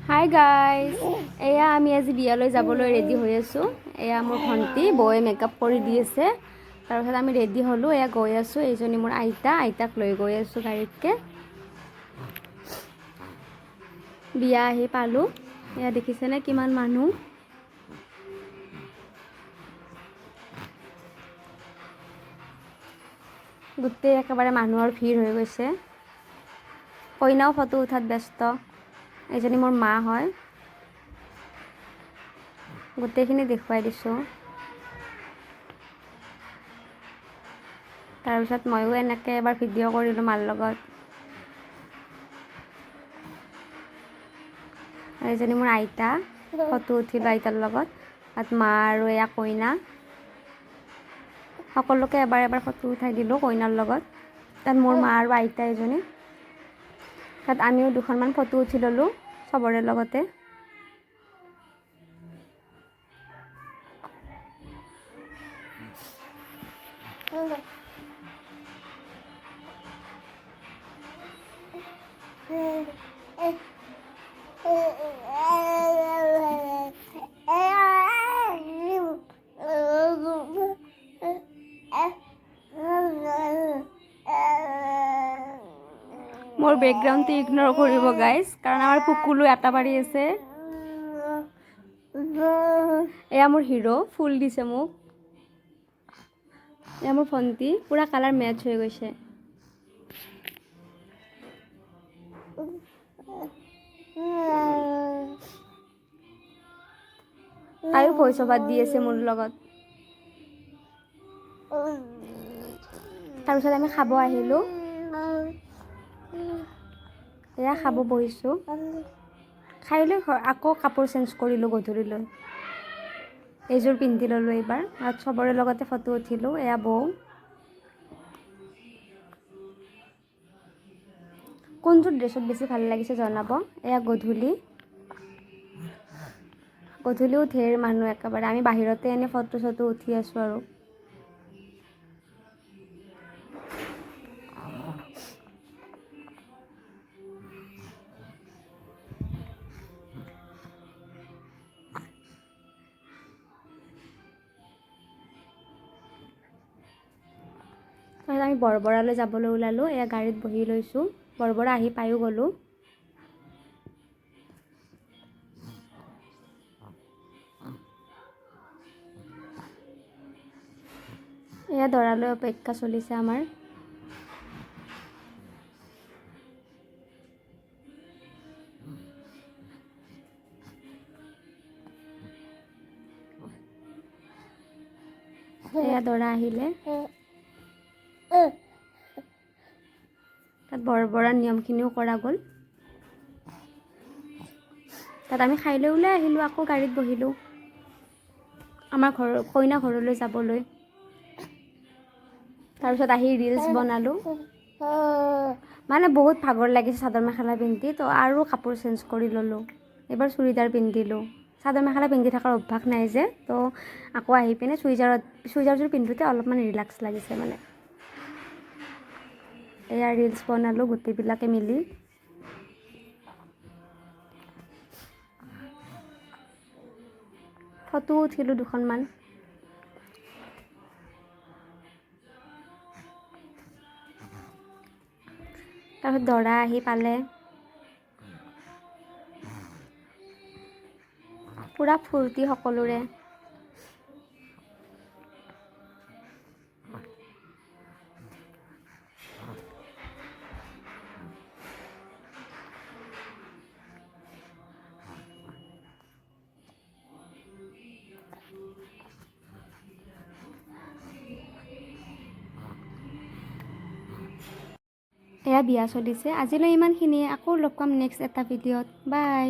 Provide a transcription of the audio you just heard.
Hi guys, এয়া আমি আজি বিয়ালৈ যাবলৈ ৰেডি হৈ আছোঁ। এয়া মোৰ ভণ্টি বৌয়ে মেকআপ কৰি দি আছে। তাৰপিছত আমি ৰেডি হ'লোঁ, এয়া গৈ আছোঁ। এইজনী মোৰ আইতাক লৈ গৈ আছোঁ গাড়ীতকৈ। বিয়া আহি পালোঁ। এয়া দেখিছেনে কিমান মানুহ। গোটেই একেবাৰে মানুহৰ ভিৰ হৈ গৈছে। কইনাও ফটো উঠাত ব্যস্ত। এইজনী মোৰ মা হয়। গোটেইখিনি দেখুৱাই দিছোঁ। তাৰপিছত ময়ো এনেকৈ এবাৰ ভিডিঅ' কৰিলোঁ মাৰ লগত। এইজনী মোৰ আইতা, ফটো উঠিলোঁ আইতাৰ লগত। তাত মা আৰু এয়া কইনা। সকলোকে এবাৰ এবাৰ ফটো উঠাই দিলোঁ কইনাৰ লগত। তাত মোৰ মা আৰু আইতা এজনী। তাত আমিও দুখনমান ফটো উঠি ল'লোঁ চবৰে লগতে। মোৰ বেকগ্ৰাউণ্ডটো ইগন'ৰ কৰিব গাইজ, কাৰণ আমাৰ কুকুলো এটা পাৰি আছে। এয়া মোৰ হিৰো, ফুল দিছে মোক। এয়া মোৰ ভণ্টি, পুৰা কালাৰ মেটচ হৈ গৈছে। তাইও ভইচ অভাৰ দি আছে মোৰ লগত। তাৰপিছত আমি খাব আহিলোঁ। এয়া খাব বহিছোঁ। খাই লৈ আকৌ কাপোৰ চেঞ্জ কৰিলোঁ গধূলিলৈ। এইযোৰ পিন্ধি ল'লোঁ এইবাৰ। আৰু চবৰে লগতে ফটো উঠিলোঁ। এয়া বৌ। কোনযোৰ ড্ৰেছত বেছি ভাল লাগিছে জনাব। এয়া গধূলিও ঢেৰ মানুহ একেবাৰে। আমি বাহিৰতে এনেই ফটো চটো উঠি আছোঁ আৰু। তাৰপিছত আমি বৰবৰালৈ যাবলৈ ওলালোঁ। এয়া গাড়ীত বহি লৈছোঁ। বৰবৰা আহি পায়ো গ'লোঁ। এয়া দৰালৈ অপেক্ষা চলিছে আমাৰ। এয়া দৰা আহিলে। তাত বৰবৰাৰ নিয়মখিনিও কৰা গ'ল। তাত আমি খাই লৈ ওলাই আহিলোঁ। আকৌ গাড়ীত বহিলোঁ আমাৰ কইনা ঘৰলৈ যাবলৈ। তাৰপিছত আহি ৰিলচ বনালোঁ। মানে বহুত ভাগৰ লাগিছে চাদৰ মেখেলা পিন্ধি, তো আৰু কাপোৰ চেঞ্জ কৰি ল'লোঁ। এইবাৰ চুৰিদাৰ পিন্ধিলোঁ। চাদৰ মেখেলা পিন্ধি থকাৰ অভ্যাস নাই যে, তো আকৌ আহি পিনে চুৰিদাৰযোৰ পিন্ধোতে অলপমান ৰিলেক্স লাগিছে মানে। এয়া ৰিলচ বনালোঁ গোটেইবিলাকে মিলি। ফটো উঠিলোঁ দুখনমান। তাৰপিছত দৰা আহি পালে। পুৰা ফূৰ্তি সকলোৰে। এয়া বিয়া চলিছে। আজিলৈ ইমানখিনিয়ে। আকৌ লগ পাম নেক্সট এটা ভিডিঅ'ত। বাই।